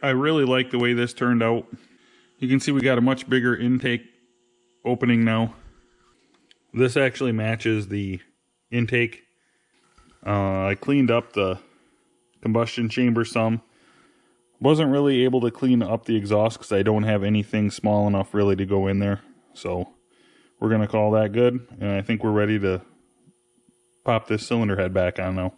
I really like the way this turned out. You can see we got a much bigger intake opening now. This actually matches the intake. I cleaned up the combustion chamber some. Wasn't really able to clean up the exhaust because I don't have anything small enough really to go in there. So we're going to call that good. And I think we're ready to pop this cylinder head back on now.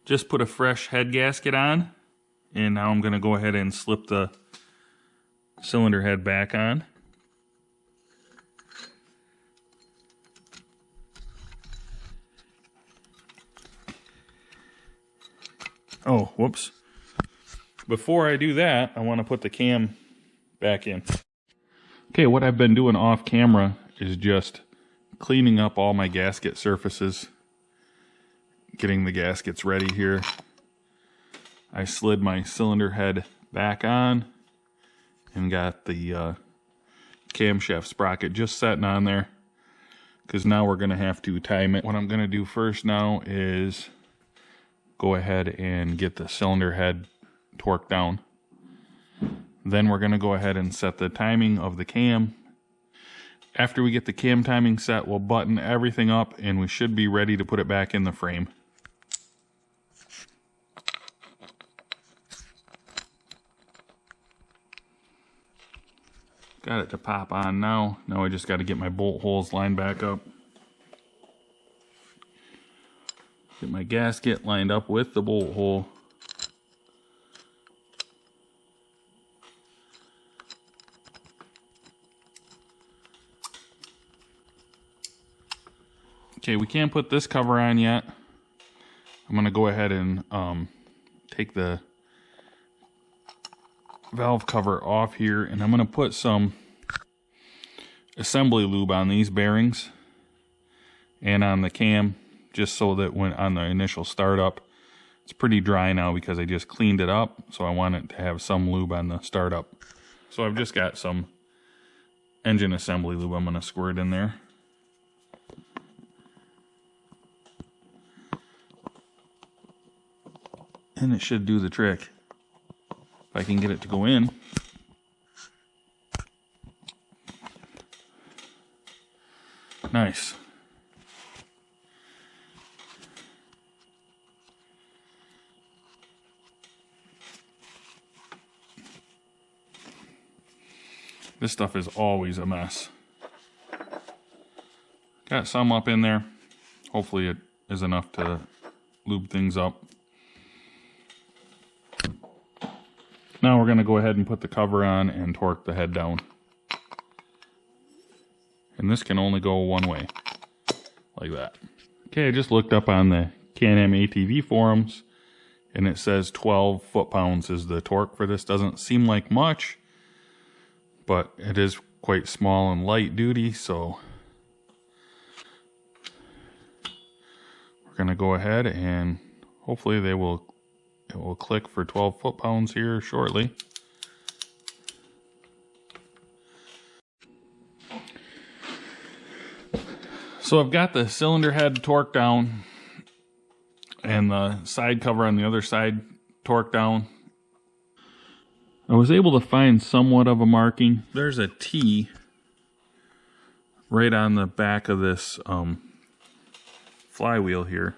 Just put a fresh head gasket on, and now I'm going to go ahead and slip the cylinder head back on. Oh, whoops. Before I do that, I want to put the cam back in. Okay, what I've been doing off camera is just cleaning up all my gasket surfaces. Getting the gaskets ready here. I slid my cylinder head back on and got the camshaft sprocket just setting on there, because now we're going to have to time it. What I'm going to do first now is go ahead and get the cylinder head torqued down. Then we're going to go ahead and set the timing of the cam. After we get the cam timing set, we'll button everything up and we should be ready to put it back in the frame. Got it to pop on now. Now I just got to get my bolt holes lined back up. Get my gasket lined up with the bolt hole. Okay, we can't put this cover on yet. I'm going to go ahead and take the valve cover off here, and I'm going to put some assembly lube on these bearings and on the cam, just so that when on the initial startup, it's pretty dry now because I just cleaned it up, so I want it to have some lube on the startup. So I've just got some engine assembly lube I'm going to squirt in there. And it should do the trick. If I can get it to go in. Nice. This stuff is always a mess. Got some up in there. Hopefully it is enough to lube things up. Now we're going to go ahead and put the cover on and torque the head down. And this can only go one way, like that. Okay, I just looked up on the Can-Am ATV forums, and it says 12 foot-pounds is the torque for this. Doesn't seem like much, but it is quite small and light duty, so we're going to go ahead and hopefully it will click for 12 foot-pounds here shortly. So I've got the cylinder head torqued down and the side cover on the other side torqued down. I was able to find somewhat of a marking. There's a T right on the back of this flywheel here.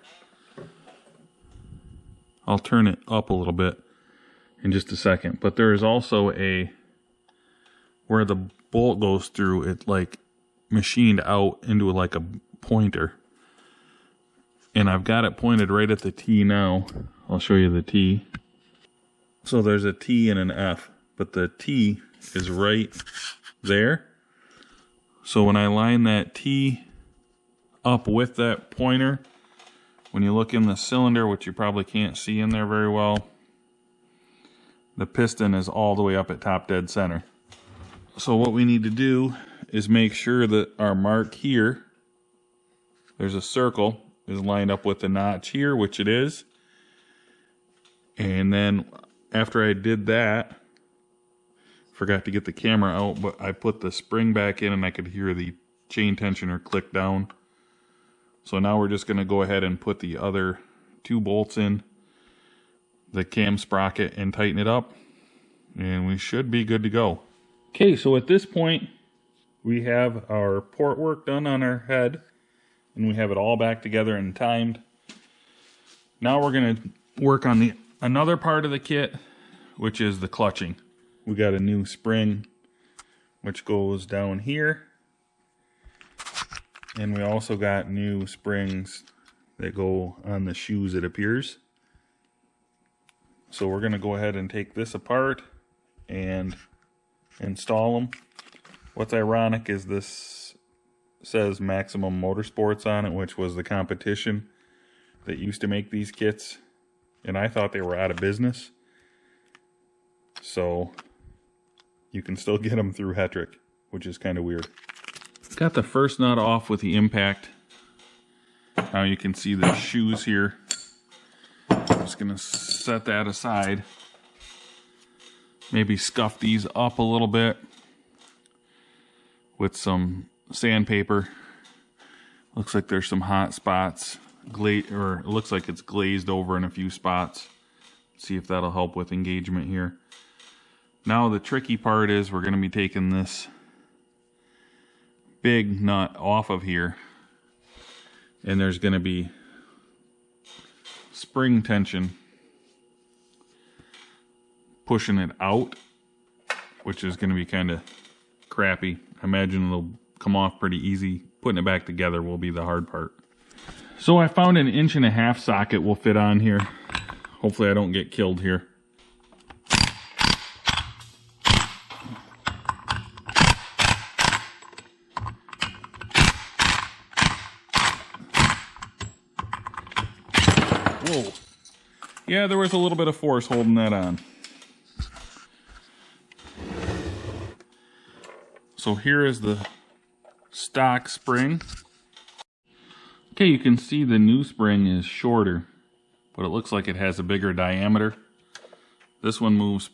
I'll turn it up a little bit in just a second. But there is also where the bolt goes through, it like machined out into like a pointer. And I've got it pointed right at the T now. I'll show you the T. So there's a T and an F, but the T is right there. So when I line that T up with that pointer, when you look in the cylinder, which you probably can't see in there very well, the piston is all the way up at top dead center. So what we need to do is make sure that our mark here, there's a circle, is lined up with the notch here, which it is. And then after I did that, forgot to get the camera out, but I put the spring back in and I could hear the chain tensioner click down. So now we're just going to go ahead and put the other 2 bolts in the cam sprocket and tighten it up, and we should be good to go. Okay, so at this point we have our port work done on our head, and we have it all back together and timed. Now we're going to work on another part of the kit, which is the clutching. We got a new spring which goes down here, and we also got new springs that go on the shoes, it appears. So we're going to go ahead and take this apart and install them. What's ironic is this says Maximum Motorsports on it, which was the competition that used to make these kits, and I thought they were out of business. So you can still get them through Hetrick, which is kind of weird. Got the first nut off with the impact. Now you can see the shoes here. I'm just going to set that aside. Maybe scuff these up a little bit with some sandpaper. Looks like there's some hot spots. Or it looks like it's glazed over in a few spots. See if that'll help with engagement here. Now the tricky part is we're going to be taking this big nut off of here, and there's going to be spring tension pushing it out, which is going to be kind of crappy. I imagine it'll come off pretty easy. Putting it back together will be the hard part. So I found an 1.5 inch socket will fit on here. Hopefully I don't get killed here. Whoa. Yeah, there was a little bit of force holding that on. So here is the stock spring. Okay, you can see the new spring is shorter, but it looks like it has a bigger diameter. This one moves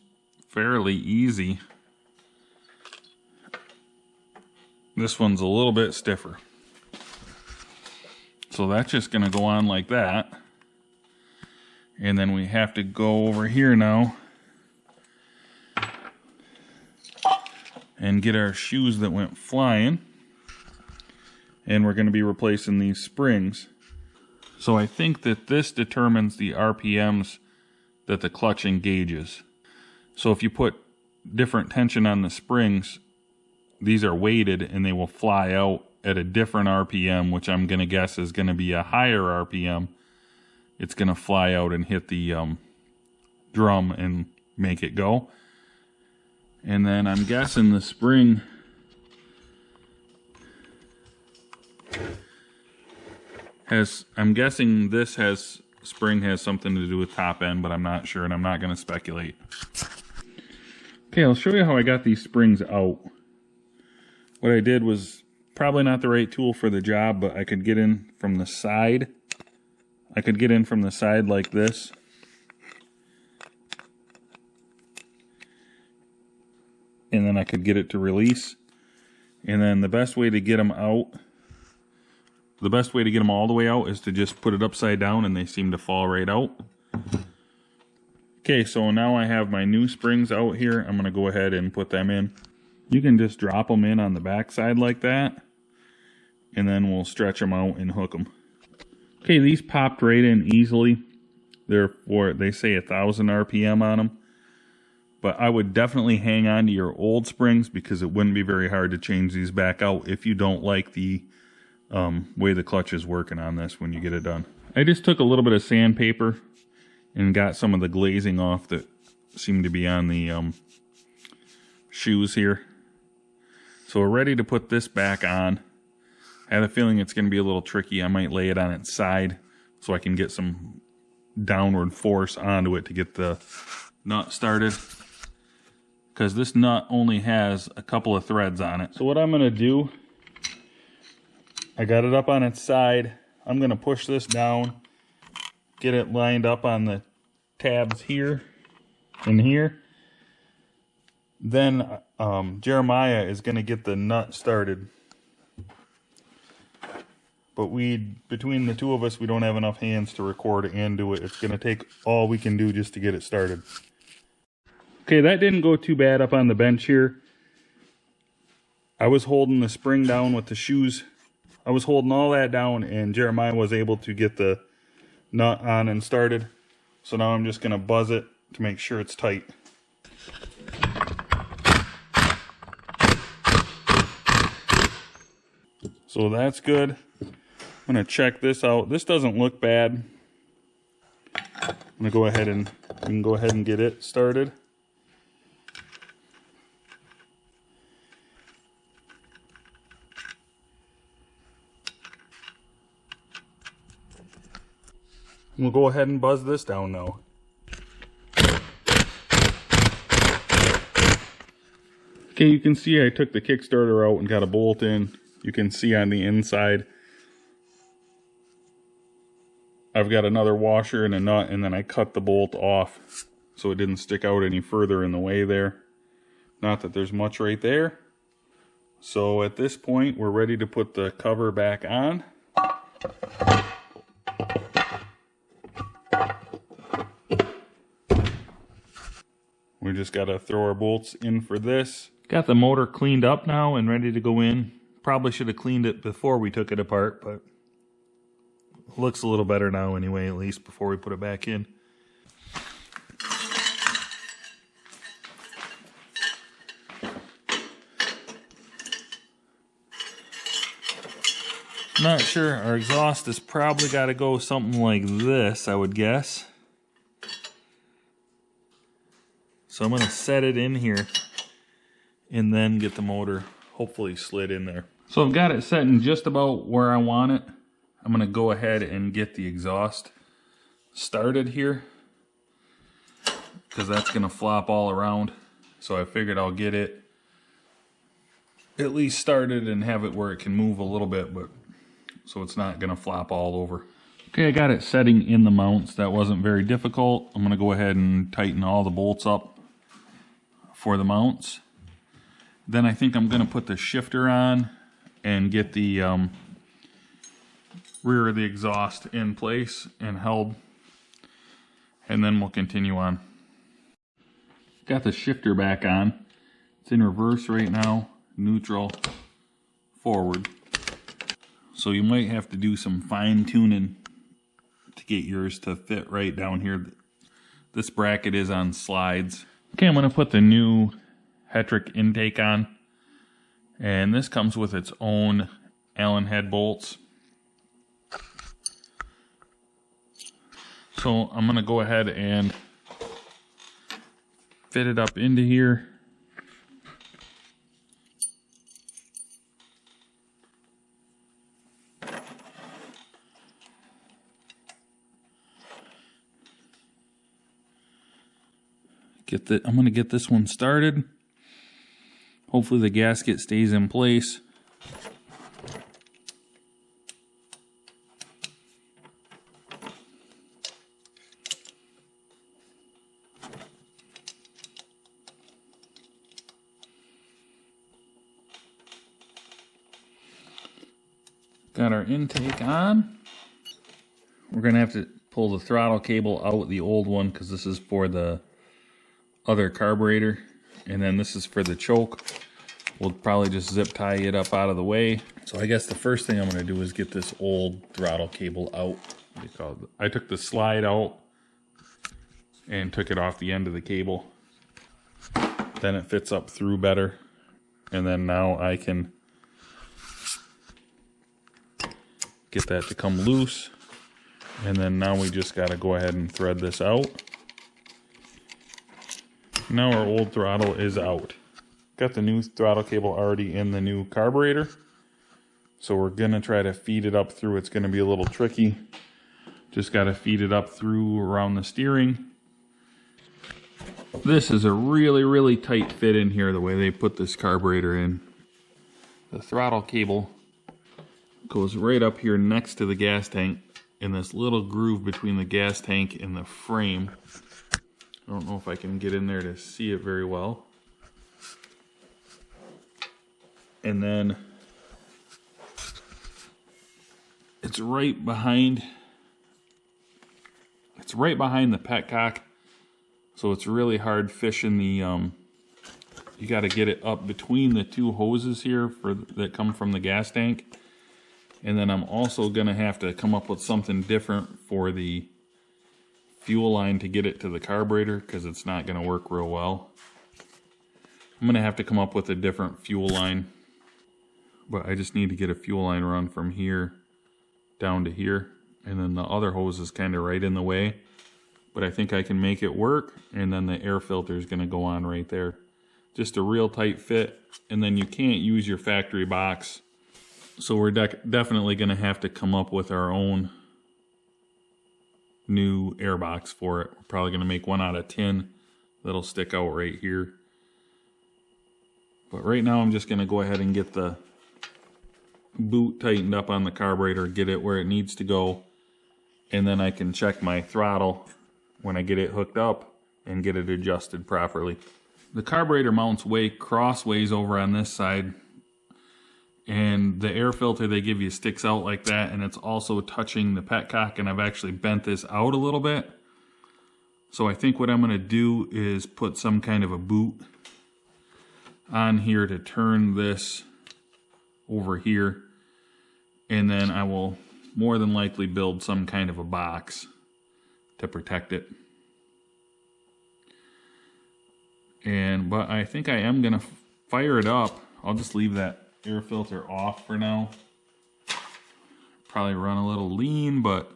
fairly easy. This one's a little bit stiffer. So that's just going to go on like that. And then we have to go over here now and get our shoes that went flying. And we're going to be replacing these springs. So I think that this determines the RPMs that the clutch engages. So if you put different tension on the springs, these are weighted and they will fly out at a different RPM, which I'm going to guess is going to be a higher RPM. It's going to fly out and hit the drum and make it go. And then I'm guessing the spring I'm guessing this spring has something to do with top end, but I'm not sure, and I'm not going to speculate. Okay, I'll show you how I got these springs out. What I did was probably not the right tool for the job, but I could get in from the side. I could get in from the side like this. And then I could get it to release. And then the best way to get them out, the best way to get them all the way out is to just put it upside down and they seem to fall right out. Okay, so now I have my new springs out here. I'm going to go ahead and put them in. You can just drop them in on the back side like that, and then we'll stretch them out and hook them. Okay, these popped right in easily. They say 1,000 RPM on them, but I would definitely hang on to your old springs because it wouldn't be very hard to change these back out if you don't like the way the clutch is working on this when you get it done. I just took a little bit of sandpaper and got some of the glazing off that seemed to be on the shoes here. So we're ready to put this back on. I have a feeling it's going to be a little tricky. I might lay it on its side so I can get some downward force onto it to get the nut started, because this nut only has a couple of threads on it. So what I'm going to do, I got it up on its side. I'm going to push this down, get it lined up on the tabs here and here. Then Jeremiah is going to get the nut started. But between the two of us, we don't have enough hands to record and do it. It's going to take all we can do just to get it started. Okay, that didn't go too bad up on the bench here. I was holding the spring down with the shoes. I was holding all that down, and Jeremiah was able to get the nut on and started. So now I'm just going to buzz it to make sure it's tight. So that's good. I'm going to check this out. This doesn't look bad. I'm going to go ahead and we can go ahead and get it started. We'll go ahead and buzz this down now. Okay, you can see I took the Kickstarter out and got a bolt in. You can see on the inside I've got another washer and a nut, and then I cut the bolt off so it didn't stick out any further in the way there. Not that there's much right there. So at this point we're ready to put the cover back on. We just got to throw our bolts in for this. Got the motor cleaned up now and ready to go in. Probably should have cleaned it before we took it apart, but it looks a little better now anyway, at least before we put it back in. Not sure. Our exhaust has probably got to go something like this, I would guess. So I'm going to set it in here and then get the motor hopefully slid in there. So I've got it set in just about where I want it. I'm going to go ahead and get the exhaust started here because that's going to flop all around. So I figured I'll get it at least started and have it where it can move a little bit, but so it's not going to flop all over. Okay, I got it setting in the mounts. That wasn't very difficult. I'm going to go ahead and tighten all the bolts up for the mounts. Then I think I'm going to put the shifter on and get the rear of the exhaust in place and held, and then we'll continue on. Got the shifter back on. It's in reverse right now, neutral, forward. So you might have to do some fine tuning to get yours to fit right down here. This bracket is on slides. Okay, I'm going to put the new Hetrick intake on, and this comes with its own Allen head bolts. So I'm going to go ahead and fit it up into here. I'm going to get this one started. Hopefully the gasket stays in place. Got our intake on. We're going to have to pull the throttle cable out, the old one, because this is for the other carburetor, and then this is for the choke. We'll probably just zip tie it up out of the way. So I guess the first thing I'm going to do is get this old throttle cable out. I took the slide out and took it off the end of the cable. Then it fits up through better, and then now I can get that to come loose, and then now we just got to go ahead and thread this out. Now our old throttle is out. Got the new throttle cable already in the new carburetor. So we're going to try to feed it up through. It's going to be a little tricky. Just got to feed it up through around the steering. This is a really, really tight fit in here, the way they put this carburetor in. The throttle cable goes right up here next to the gas tank in this little groove between the gas tank and the frame. I don't know if I can get in there to see it very well. And then it's right behind the petcock, so it's really hard fishing the you got to get it up between the two hoses here that come from the gas tank. And then I'm also gonna have to come up with something different for the fuel line to get it to the carburetor, because it's not gonna work real well. I'm gonna have to come up with a different fuel line, but I just need to get a fuel line run from here down to here, and then the other hose is kind of right in the way, but I think I can make it work. And then the air filter is gonna go on right there. Just a real tight fit, and then you can't use your factory box. So we're definitely going to have to come up with our own new air box for it. We're probably going to make one out of tin that'll stick out right here. But right now I'm just going to go ahead and get the boot tightened up on the carburetor, get it where it needs to go, and then I can check my throttle when I get it hooked up and get it adjusted properly. The carburetor mounts way crossways over on this side, and the air filter they give you sticks out like that, and it's also touching the petcock, and I've actually bent this out a little bit. So I think what I'm going to do is put some kind of a boot on here to turn this over here, and then I will more than likely build some kind of a box to protect it. But I think I am gonna fire it up. I'll just leave that air filter off for now. Probably run a little lean, but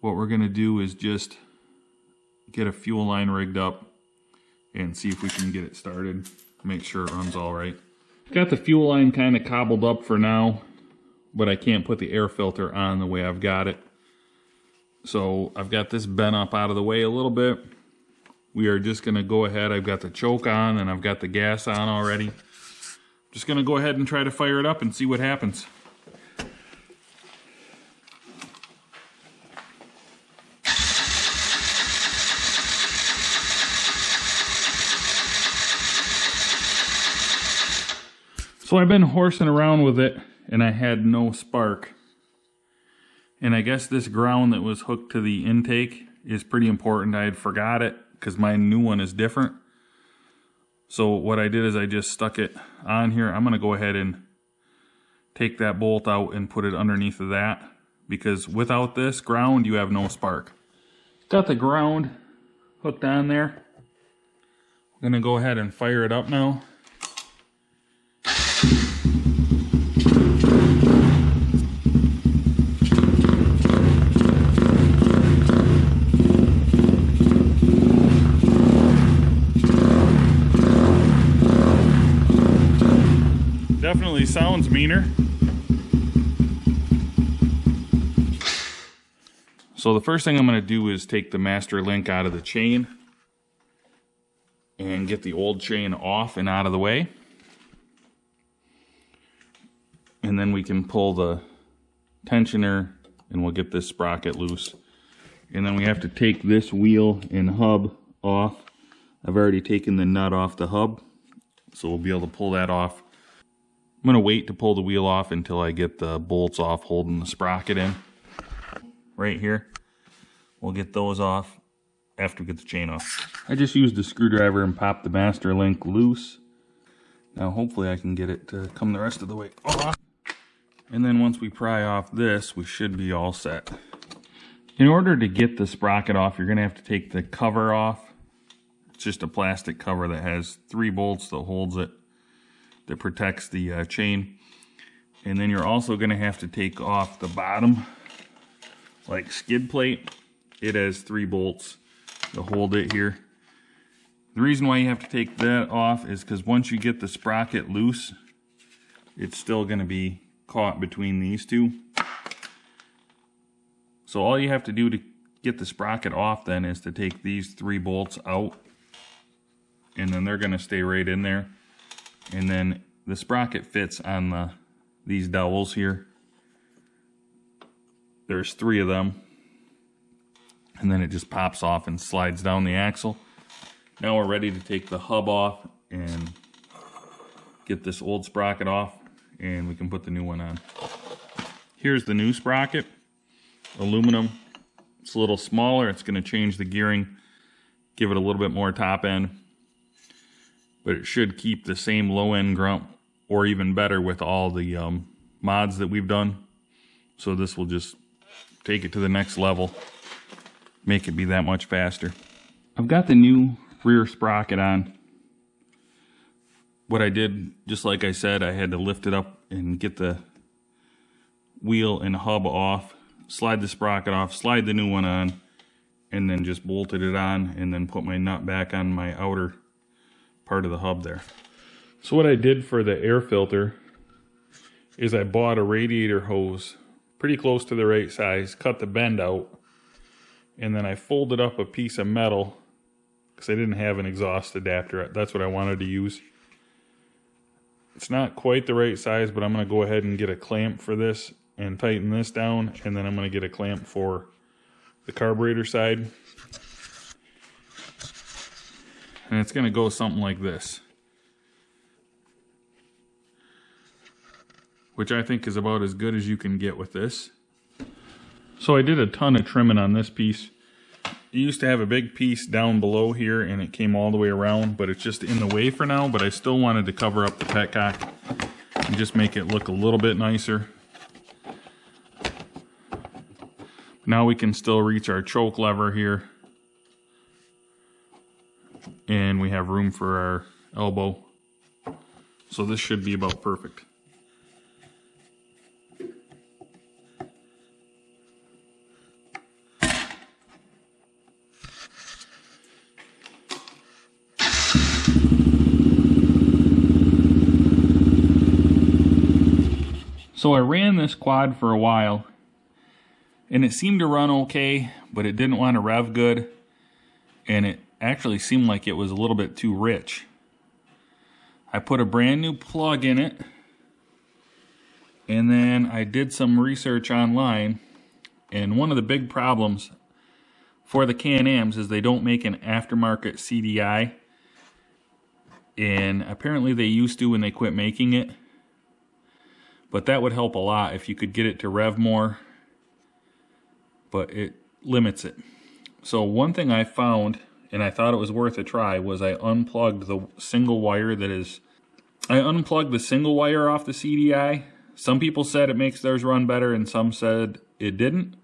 what we're gonna do is just get a fuel line rigged up and see if we can get it started. Make sure it runs all right. Got the fuel line kind of cobbled up for now, but I can't put the air filter on the way I've got it. So I've got this bent up out of the way a little bit. We are just gonna go ahead, I've got the choke on and I've got the gas on already. Just gonna go ahead and try to fire it up and see what happens. So I've been horsing around with it and I had no spark. And I guess this ground that was hooked to the intake is pretty important. I had forgot it because my new one is different. So what I did is I just stuck it on here. I'm gonna go ahead and take that bolt out and put it underneath of that, because without this ground, you have no spark. Got the ground hooked on there. I'm gonna go ahead and fire it up now. Definitely sounds meaner. So the first thing I'm going to do is take the master link out of the chain and get the old chain off and out of the way. And then we can pull the tensioner and we'll get this sprocket loose. And then we have to take this wheel and hub off. I've already taken the nut off the hub, so we'll be able to pull that off. I'm going to wait to pull the wheel off until I get the bolts off holding the sprocket in. Right here. We'll get those off after we get the chain off. I just used a screwdriver and popped the master link loose. Now hopefully I can get it to come the rest of the way off. And then once we pry off this, we should be all set. In order to get the sprocket off, you're going to have to take the cover off. It's just a plastic cover that has 3 bolts that holds it, that protects the chain. And then you're also going to have to take off the bottom, like skid plate. It has 3 bolts to hold it here. The reason why you have to take that off is because once you get the sprocket loose, it's still going to be caught between these two. So all you have to do to get the sprocket off then is to take these 3 bolts out, and then they're going to stay right in there. And then the sprocket fits on these dowels here, there's 3 of them. And then it just pops off and slides down the axle. Now we're ready to take the hub off and get this old sprocket off, and we can put the new one on. Here's the new sprocket, aluminum. It's a little smaller. It's going to change the gearing, give it a little bit more top end, but it should keep the same low end grump, or even better with all the mods that we've done. So this will just take it to the next level, make it be that much faster. I've got the new rear sprocket on. What I did, just like I said, I had to lift it up and get the wheel and hub off, slide the sprocket off, slide the new one on, and then just bolted it on, and then put my nut back on my outer part of the hub there. So what I did for the air filter is I bought a radiator hose pretty close to the right size, cut the bend out, and then I folded up a piece of metal because I didn't have an exhaust adapter. That's what I wanted to use. It's not quite the right size, but I'm going to go ahead and get a clamp for this and tighten this down, and then I'm going to get a clamp for the carburetor side. And it's going to go something like this, which I think is about as good as you can get with this. So I did a ton of trimming on this piece. It used to have a big piece down below here, and it came all the way around, but it's just in the way for now. But I still wanted to cover up the petcock and just make it look a little bit nicer. Now we can still reach our choke lever here, and we have room for our elbow. So this should be about perfect. So I ran this quad for a while, and it seemed to run okay, but it didn't want to rev good, and it actually seemed like it was a little bit too rich. I put a brand new plug in it, and then I did some research online, and one of the big problems for the Can-Ams is they don't make an aftermarket CDI, and apparently they used to when they quit making it. But that would help a lot if you could get it to rev more, but it limits it. So one thing I found, and I thought it was worth a try, was I unplugged the single wire that is... I unplugged the single wire off the CDI. Some people said it makes theirs run better, and some said it didn't.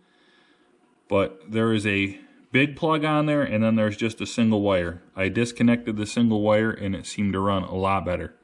But there is a big plug on there, and then there's just a single wire. I disconnected the single wire, and it seemed to run a lot better.